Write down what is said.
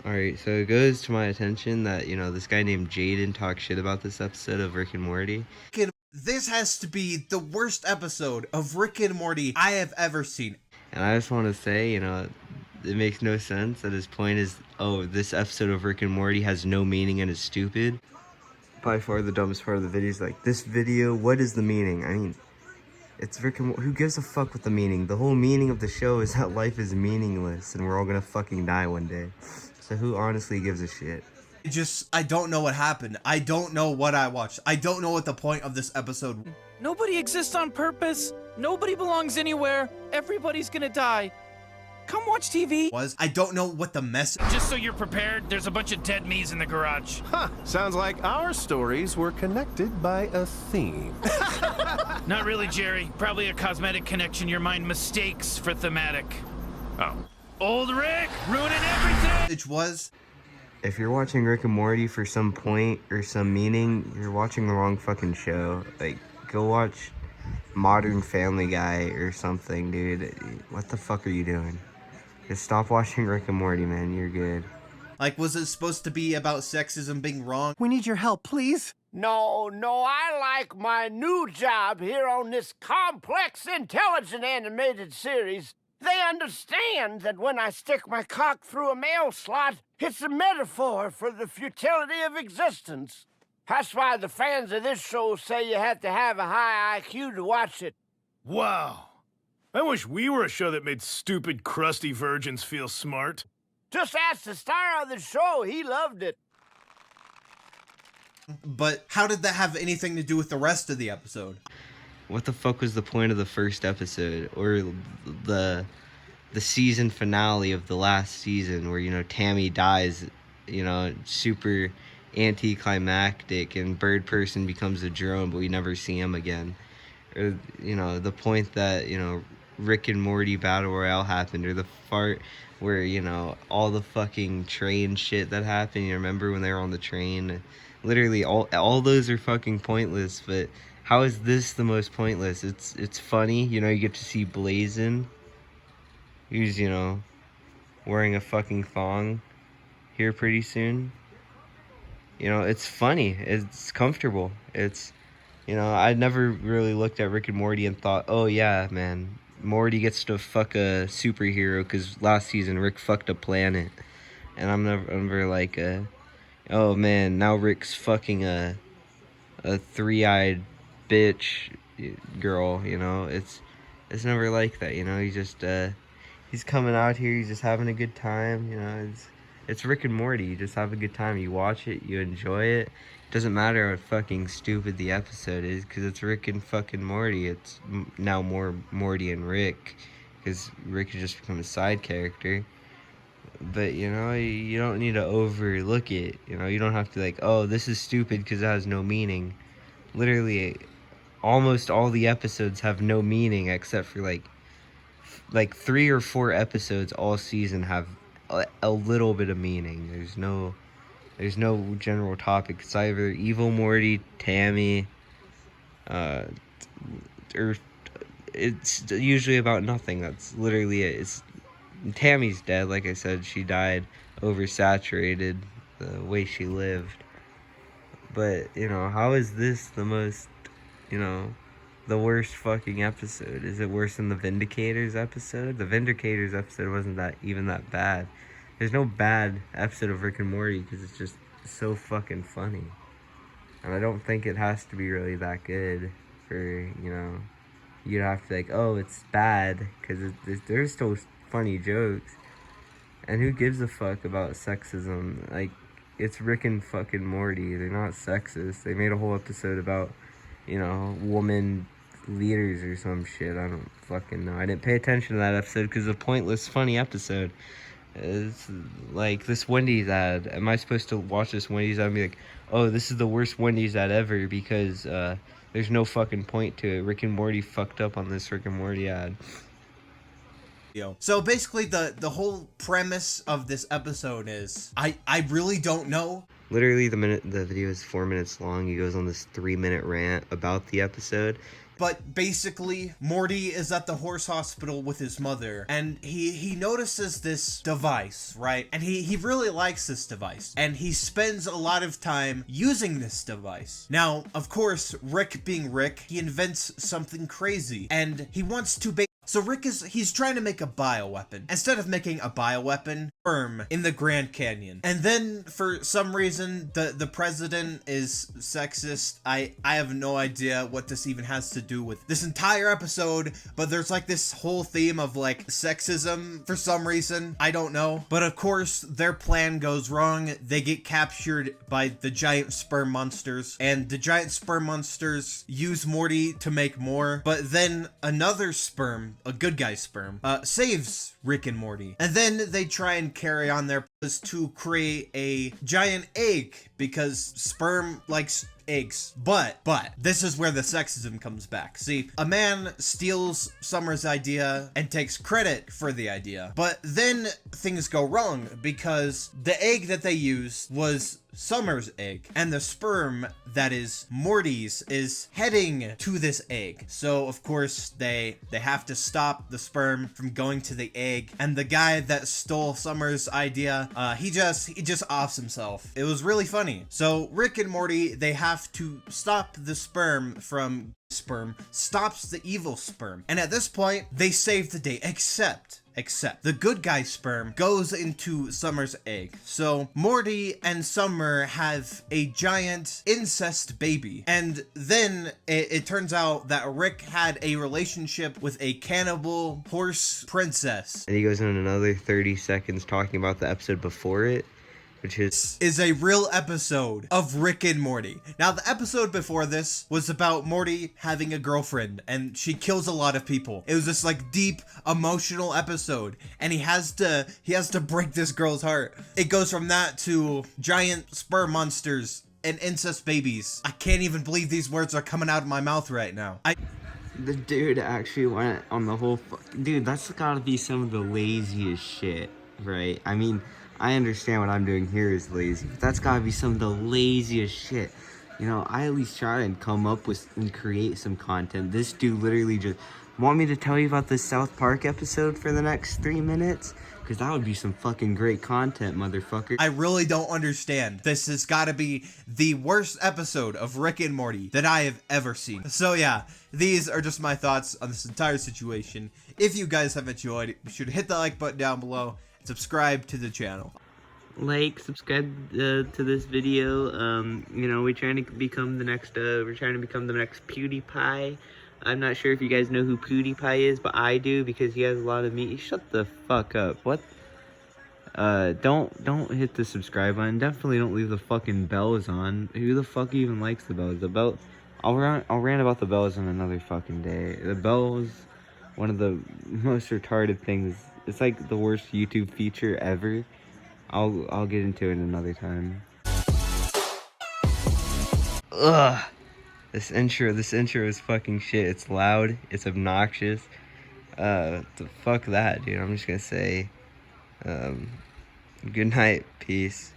Alright, so it goes to my attention that, this guy named Jadyn talks shit about this episode of Rick and Morty. This has to be the worst episode of Rick and Morty I have ever seen. And I just want to say, it makes no sense that his point is, oh, this episode of Rick and Morty has no meaning and is stupid. By far the dumbest part of the video is like, this video, what is the meaning? I mean, it's Rick and Morty. Who gives a fuck with the meaning? The whole meaning of the show is that life is meaningless and we're all gonna fucking die one day. So who honestly gives a shit? I don't know what happened. I don't know what I watched. I don't know what the point of this episode. Nobody exists on purpose. Nobody belongs anywhere. Everybody's gonna die. Come watch TV. I don't know what the message. Just so you're prepared, there's a bunch of dead me's in the garage. Huh, sounds like our stories were connected by a theme. Not really, Jerry. Probably a cosmetic connection your mind mistakes for thematic. Oh. Old Rick, ruining everything! It was. If you're watching Rick and Morty for some point or some meaning, you're watching the wrong fucking show. Like, go watch Modern Family Guy or something, dude. What the fuck are you doing? Just stop watching Rick and Morty, man. You're good. Like, was it supposed to be about sexism being wrong? We need your help, please. No, I like my new job here on this complex, intelligent animated series. They understand that when I stick my cock through a mail slot, it's a metaphor for the futility of existence. That's why the fans of this show say you have to have a high IQ to watch it. Wow. I wish we were a show that made stupid, crusty virgins feel smart. Just ask the star of the show. He loved it. But how did that have anything to do with the rest of the episode? What the fuck was the point of the first episode or the season finale of the last season where Tammy dies, super anticlimactic and Bird Person becomes a drone but we never see him again, or the point that Rick and Morty Battle Royale happened, or the part where all the fucking train shit that happened. You remember when they were on the train? Literally all those are fucking pointless. But how is this the most pointless? It's funny, you get to see Blazin', who's wearing a fucking thong here pretty soon. It's funny, it's comfortable, it's I never really looked at Rick and Morty and thought, oh yeah, man, Morty gets to fuck a superhero because last season Rick fucked a planet. And I'm never like, oh man, now Rick's fucking a three-eyed bitch girl, it's never like that, he's just he's coming out here, he's just having a good time, it's Rick and Morty. You just have a good time, you watch it, you enjoy it. Doesn't matter how fucking stupid the episode is, because it's Rick and fucking Morty. It's now more Morty and Rick, because Rick has just become a side character. But you don't need to overlook it. You don't have to like, oh, this is stupid because it has no meaning. Literally almost all the episodes have no meaning except for like 3 or 4 episodes all season have a little bit of meaning. There's no general topic. It's either evil Morty, Tammy, or it's usually about nothing. That's literally it. Tammy's dead, like I said. She died oversaturated the way she lived. But, how is this the most, the worst fucking episode? Is it worse than the Vindicators episode? The Vindicators episode wasn't even that bad. There's no bad episode of Rick and Morty because it's just so fucking funny. And I don't think it has to be really that good for, you'd have to like, oh, it's bad, because there's still funny jokes. And who gives a fuck about sexism? Like, it's Rick and fucking Morty. They're not sexist. They made a whole episode about, woman leaders or some shit. I don't fucking know. I didn't pay attention to that episode because it's a pointless, funny episode. It's like this Wendy's ad. Am I supposed to watch this Wendy's ad and be like, oh, this is the worst Wendy's ad ever because there's no fucking point to it. Rick and Morty fucked up on this Rick and Morty ad. So basically the whole premise of this episode is I really don't know. Literally the video is 4 minutes long. He goes on this 3-minute rant about the episode. But basically, Morty is at the horse hospital with his mother, and he notices this device, right? And he really likes this device, and he spends a lot of time using this device. Now, of course, Rick being Rick, he invents something crazy, and he wants to so Rick he's trying to make a bioweapon. Instead of making a bioweapon, sperm in the Grand Canyon. And then for some reason, the president is sexist. I have no idea what this even has to do with this entire episode, but there's like this whole theme of like sexism for some reason. I don't know. But of course, their plan goes wrong. They get captured by the giant sperm monsters, and the giant sperm monsters use Morty to make more. But then another sperm, a good guy sperm, saves Rick and Morty. And then they try and carry on their plans to create a giant egg, because sperm likes eggs. But this is where the sexism comes back. See, a man steals Summer's idea and takes credit for the idea, but then things go wrong because the egg that they used was Summer's egg, and the sperm that is Morty's is heading to this egg. So of course they have to stop the sperm from going to the egg, and the guy that stole Summer's idea, he just offs himself. It was really funny. So Rick and Morty, they have to stop the sperm from stops the evil sperm, and at this point they save the day, except the good guy sperm goes into Summer's egg. So Morty and Summer have a giant incest baby, and then it turns out that Rick had a relationship with a cannibal horse princess. And he goes in another 30 seconds talking about the episode before it, which is a real episode of Rick and Morty. Now, the episode before this was about Morty having a girlfriend, and she kills a lot of people. It was this like deep emotional episode, and he has to break this girl's heart. It goes from that to giant sperm monsters and incest babies. I can't even believe these words are coming out of my mouth right now. The dude actually went on the whole dude, that's gotta be some of the laziest shit, right? I mean, I understand what I'm doing here is lazy, but that's gotta be some of the laziest shit. You know, I at least try and come up with and create some content. This dude literally just want me to tell you about this South Park episode for the next 3 minutes? Because that would be some fucking great content, motherfucker. I really don't understand. This has got to be the worst episode of Rick and Morty that I have ever seen. So yeah, these are just my thoughts on this entire situation. If you guys have enjoyed, be sure to hit the like button down below. Subscribe to the channel. Like, subscribe to this video. You know, we're trying to become the next PewDiePie. I'm not sure if you guys know who PewDiePie is, but I do because he has a lot of meat. Shut the fuck up. What? Don't hit the subscribe button. Definitely don't leave the fucking bells on. Who the fuck even likes the bells? The bell. I'll rant about the bells on another fucking day. The bells, one of the most retarded things. It's like the worst YouTube feature ever. I'll get into it another time. Ugh. This intro is fucking shit. It's loud. It's obnoxious. Fuck that, dude. I'm just gonna say, good night. Peace.